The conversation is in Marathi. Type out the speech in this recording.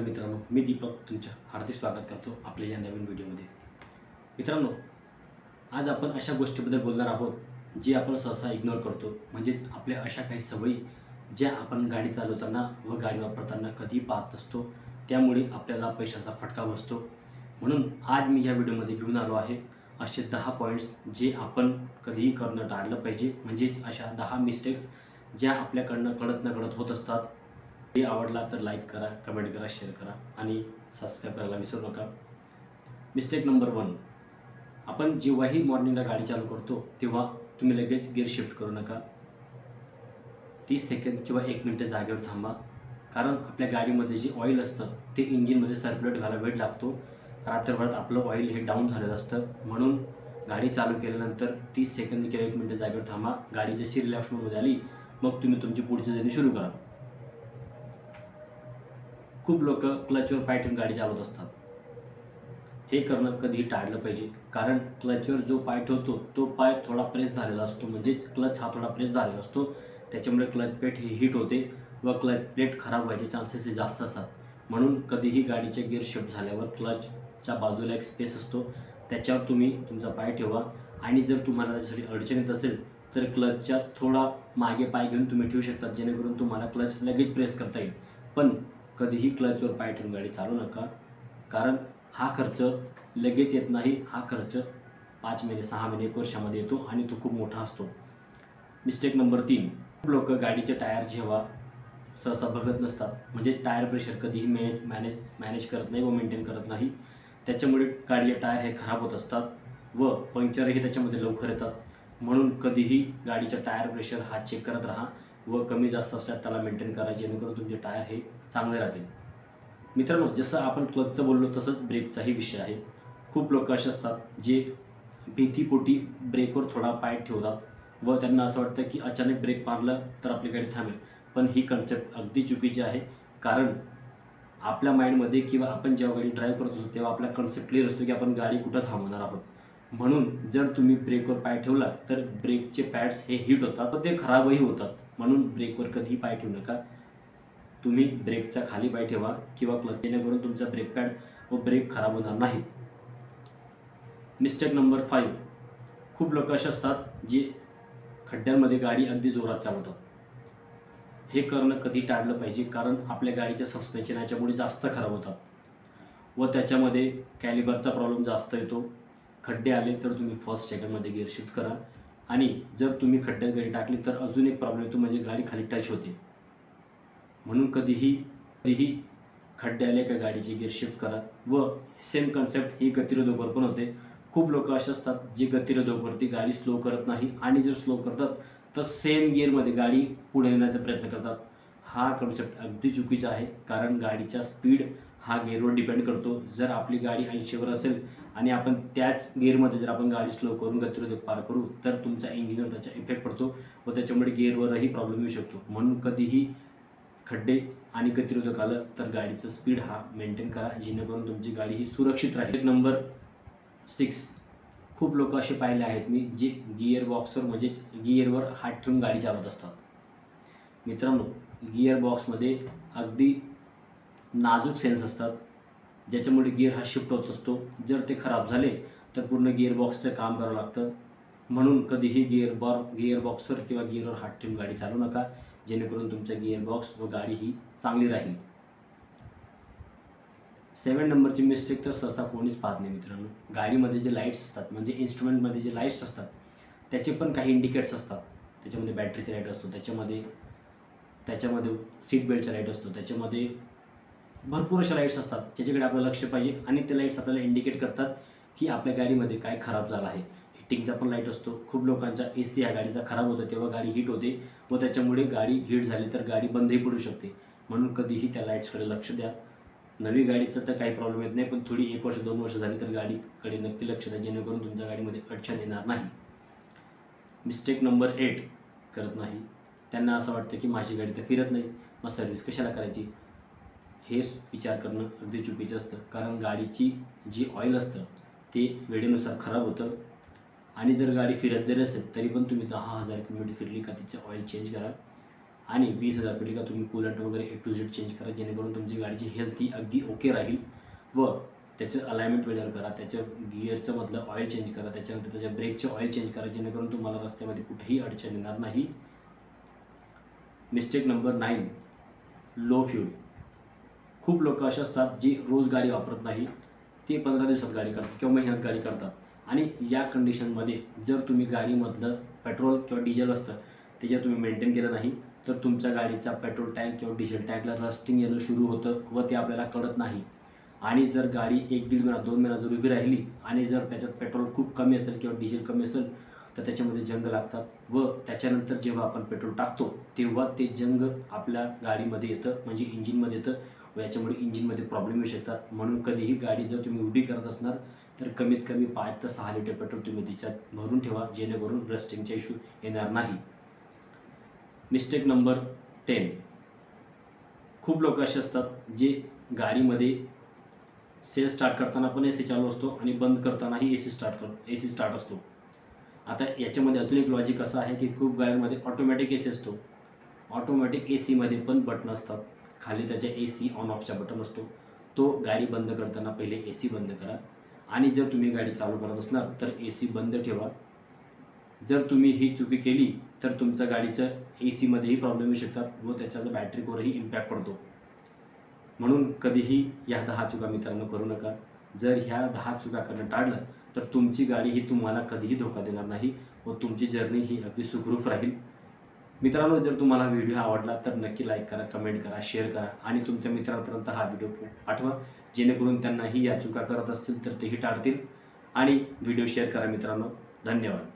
नमस्कार मित्रांनो, मी दीपक तुमचं हार्दिक स्वागत करतो आपल्या या नवीन व्हिडिओमध्ये. मित्रांनो, आज आपण अशा गोष्टीबद्दल बोलणार आहोत जी आपण सहसा इग्नोर करतो. म्हणजे आपल्या अशा काही सवयी ज्या आपण गाडी चालवताना व गाडी वापरताना कधी पाहत नसतो, त्यामुळे आपल्याला पैशाचा फटका बसतो. म्हणून आज मी या व्हिडिओमध्ये घेऊन आलो आहे असे 10 पॉईंट्स जे आपण कधीही करणं टाळलं पाहिजे. म्हणजेच अशा 10 मिस्टेक्स ज्या आपल्याकडनं कळत नकळत होत असतात. व्हिडिओ आवडला तर लाईक करा, कमेंट करा, शेअर करा आणि सबस्क्राईब करायला विसरू नका. मिस्टेक नंबर 1, आपण जेव्हाही मॉर्निंगला गाडी चालू करतो तेव्हा तुम्ही लगेच गिअर शिफ्ट करू नका. 30 सेकंद किंवा 1 मिनिट जागेवर थांबा. कारण आपल्या गाडीमध्ये जे ऑइल असतं ते इंजिनमध्ये सर्क्युलेट व्हायला वेळ लागतो. रात्रभरात आपलं ऑइल हे डाऊन झालेलं असतं. म्हणून गाडी चालू केल्यानंतर 30 सेकंद किंवा 1 मिनिट जागेवर थांबा. गाडी जशी रिलॅक्स मोडमध्ये आली मग तुम्ही तुमची पुढची जर्नी सुरू करा. खूप लोक क्लचवर पाय ठेवून गाडी चालवत असतात. हे करणं कधीही टाळलं पाहिजे. कारण क्लचवर जो पाय ठेवतो तो पाय थोडा प्रेस झालेला असतो. म्हणजेच क्लच हा थोडा प्रेस झालेला असतो. त्याच्यामुळे क्लच प्लेट ही हीट होते व क्लच प्लेट खराब व्हायचे चान्सेस हे जास्त असतात. म्हणून कधीही गाडीचे गिअर शिफ्ट झाल्यावर क्लचच्या बाजूला एक स्पेस असतो, त्याच्यावर तुम्ही तुमचा पाय ठेवा. आणि जर तुम्हाला त्यासाठी अडचण येत असेल तर क्लचच्या थोडा मागे पाय घेऊन तुम्ही ठेवू शकता, जेणेकरून तुम्हाला क्लच लगेच प्रेस करता येईल. पण कधीही क्लचवर पाय ठेवून गाडी चालू नका. कारण हा खर्च लगेच येत नाही. हा खर्च 5 महिने, 6 महिने, 1 वर्षामध्ये येतो आणि तो खूप मोठा असतो. मिस्टेक नंबर 3, खूप लोक गाडीचे टायर जेव्हा सहसा बघत नसतात. म्हणजे टायर प्रेशर कधीही मॅनेज करत नाही व मेंटेन करत नाही. त्याच्यामुळे गाडीचे टायर हे खराब होत असतात व पंक्चरही त्याच्यामध्ये लवकर येतात. म्हणून कधीही गाडीचा टायर प्रेशर हा चेक करत राहा व कमी जास्त असल्यास त्याला मेंटेन करा, जेणेकरून तुमचे टायर हे चांगले राहतील. मित्रांनो, जसं आपण क्लचचं बोललो तसंच ब्रेकचाही विषय आहे. खूप लोक असे असतात जे भीतीपोटी ब्रेकवर थोडा पाय ठेवतात व त्यांना असं वाटतं की अचानक ब्रेक मारलं तर आपली गाडी थांबेल. पण ही कन्सेप्ट अगदी चुकीची आहे. कारण आपल्या माइंडमध्ये किंवा आपण जेव्हा गाडी ड्राईव्ह करत असतो तेव्हा आपला कन्सेप्ट क्लिअर असतो की आपण गाडी कुठं थांबवणार आहोत. म्हणून जर तुम्ही ब्रेकवर पाय ठेवला तर ब्रेकचे पॅड्स हे हीट होतात व ते खराबही होतात. म्हणून ब्रेकवर कधीही पाय ठेवू नका. तुम्ही ब्रेकच्या खाली पाय ठेवा किंवा क्लच, जेणेकरून तुमचा ब्रेक पॅड व ब्रेक खराब होणार नाही. मिस्टेक नंबर 5, खूप लोक असे असतात जे खड्ड्यांमध्ये गाडी अगदी जोरात चालवतात. हे करणं कधी टाळलं पाहिजे. कारण आपल्या गाडीच्या सस्पेन्शन याच्यामुळे जास्त खराब होतात व त्याच्यामध्ये कॅलिबरचा प्रॉब्लेम जास्त येतो. खड्डे आले तर तुम्ही फर्स्ट सेकंडमध्ये गिअर शिफ्ट करा. आणि जर तुम्ही खड्ड्यात गाडी टाकली तर अजून एक प्रॉब्लेम येतो, म्हणजे गाडी खाली टच होते. म्हणून कधीही खड्डे आले का गाडीची गिअर शिफ्ट करा. व सेम कन्सेप्ट ही गतिरोधकवर पण होते. खूप लोक असे असतात जे गतिरोधकवरती गाडी स्लो करत नाही आणि जर स्लो करतात तर सेम गिअरमध्ये गाडी पुढे नेण्याचा प्रयत्न करतात. हा कन्सेप्ट अगदी चुकीचा आहे. कारण गाडीचा स्पीड हा गिअरवर डिपेंड करतो. जर आपली गाडी 80वर असेल आणि आपण त्याच गिअरमध्ये जर आपण गाडी स्लो करून गतिरोधक पार करू तर तुमच्या इंजिनवर त्याचा इफेक्ट पडतो व त्याच्यामुळे गिअरवरही प्रॉब्लेम येऊ शकतो. म्हणून कधीही खड्डे आणि गतिरोधक आलं तर गाडीचं स्पीड हा मेंटेन करा, जेणेकरून तुमची गाडी ही सुरक्षित राहील. नंबर 6, खूप लोक असे पाहिले आहेत मी जे गिअर बॉक्सवर म्हणजेच गिअरवर हात ठेवून गाडी चालवत असतात. मित्रांनो, गिअर बॉक्समध्ये अगदी नाजूक सेन्स असतात, ज्याच्यामुळे गिअर हा शिफ्ट होत असतो. जर ते खराब झाले तर पूर्ण गिअर बॉक्सचं काम करावं लागतं. म्हणून कधीही गिअर बॉक्सवर किंवा गिअरवर हात ठेवून गाडी चालवू नका, जेणेकरून तुमचा गिअर बॉक्स व गाडी ही चांगली राहील. 7 नंबरची मिस्टेक तर सहसा कोणीच पाहत नाही. मित्रांनो, गाडीमध्ये जे लाईट्स असतात म्हणजे इन्स्ट्रुमेंटमध्ये जे लाईट्स असतात त्याचे पण काही इंडिकेटर्स असतात. त्याच्यामध्ये बॅटरीचा लाईट असतो, त्याच्यामध्ये सीट बेल्टचा लाईट असतो, त्याच्यामध्ये भरपूर अशा लाईट्स असतात ज्याच्याकडे आपलं लक्ष पाहिजे. आणि ते लाईट्स आपल्याला इंडिकेट करतात की आपल्या गाडीमध्ये काय खराब झालं आहे. हिटिंगचा पण लाईट असतो. खूप लोकांचा AC ह्या गाडीचा खराब होतो तेव्हा गाडी हीट होते व त्याच्यामुळे गाडी हीट झाली तर गाडी बंदही पडू शकते. म्हणून कधीही त्या लाईट्सकडे लक्ष द्या. नवी गाडीचं तर काही प्रॉब्लेम येत नाही, पण थोडी 1 वर्ष 2 वर्ष झाली तर गाडीकडे नक्की लक्ष द्या, जेणेकरून तुमच्या गाडीमध्ये अडचण येणार नाही. मिस्टेक नंबर 8 करत नाही. त्यांना असं वाटतं की माझी गाडी तर फिरत नाही, मग सर्व्हिस कशाला करायची. हे विचार करणं अगदी चुकीचं असतं. कारण गाडीची जी ऑइल असतं ते वेळेनुसार खराब होतं. आणि जर गाडी फिरत जरी असेल तरी पण तुम्ही 10,000 किलोमीटर फिरली का तिचं ऑइल चेंज करा. आणि 20,000 फिरली का तुम्ही कूलंट वगैरे A to Z चेंज करा, जेणेकरून तुमची गाडीची हेल्थ ही अगदी ओके राहील व त्याचं अलाइनमेंट वेळेवर करा, त्याच्या गिअरचं मधलं ऑइल चेंज करा, त्याच्यानंतर त्याच्या ब्रेकचे ऑइल चेंज करा, जेणेकरून तुम्हाला रस्त्यामध्ये कुठेही अडचण येणार नाही. Mistake number 9, low fuel. खूप लोक असे असतात जी रोज गाडी वापरत नाही, ते 15 दिवसात गाडी काढतात किंवा महिन्यात गाडी काढतात. आणि या कंडिशनमध्ये जर तुम्ही गाडीमधलं पेट्रोल किंवा डिझेल असतं ते जर तुम्ही मेंटेन केलं नाही तर तुमच्या गाडीचा पेट्रोल टँक किंवा डिझेल टँकला रस्टिंग येणं सुरू होतं व ते आपल्याला कळत नाही. आणि जर गाडी 1-1.5 महिना 2 महिना जर उभी राहिली आणि जर त्याच्यात पेट्रोल खूप कमी असेल किंवा डिझेल कमी असेल तर त्याच्यामध्ये जंग लागतात व त्याच्यानंतर जेव्हा आपण पेट्रोल टाकतो तेव्हा ते जंग आपल्या गाडीमध्ये येतं, म्हणजे इंजिनमध्ये येतं व याच्यामुळे इंजिनमध्ये प्रॉब्लेम येऊ शकतात. म्हणून कधीही गाडी जर तुम्ही उभी करत असणार तर कमीत कमी 5 ते 6 लिटर पेट्रोल तुम्ही त्याच्यात भरून ठेवा, जेणेकरून रस्टिंगचा इश्यू येणार नाही. मिस्टेक नंबर 10, खूप लोक असे असतात जे गाडीमध्ये सेल स्टार्ट करताना पण AC चालू असतो आणि बंद करतानाही AC स्टार्ट असतो. आता याच्यामध्ये अजून एक लॉजिक असं आहे की खूप गाड्यांमध्ये ऑटोमॅटिक AC असतो. ऑटोमॅटिक ACमध्ये पण बटन असतात, खाली त्याच्या AC ऑन ऑफचा बटन असतो. तो गाडी बंद करताना पहिले AC बंद करा आणि जर तुम्ही गाडी चालू करत असणार तर AC बंद ठेवा. जर तुम्ही ही चुकी केली तर तुमच्या गाडीचं ACमध्येही प्रॉब्लेम येऊ शकतात व त्याचा बॅटरीवरही इम्पॅक्ट पडतो. म्हणून कधीही या 10 चुका मित्रांनो करू नका. जर ह्या 10 चुका करणं टाळलं तर तुमची गाडी ही तुम्हाला कधीही धोका देणार नाही व तुमची जर्नी ही अगदी सुखरूप राहील. मित्रांनो, जर तुम्हाला व्हिडिओ आवडला तर नक्की लाईक करा, कमेंट करा, शेअर करा आणि तुमच्या मित्रांपर्यंत हा व्हिडिओ पाठवा, जेणेकरून त्यांनाही या चुका करत असतील तर तेही टाळतील. आणि व्हिडिओ शेअर करा मित्रांनो. धन्यवाद.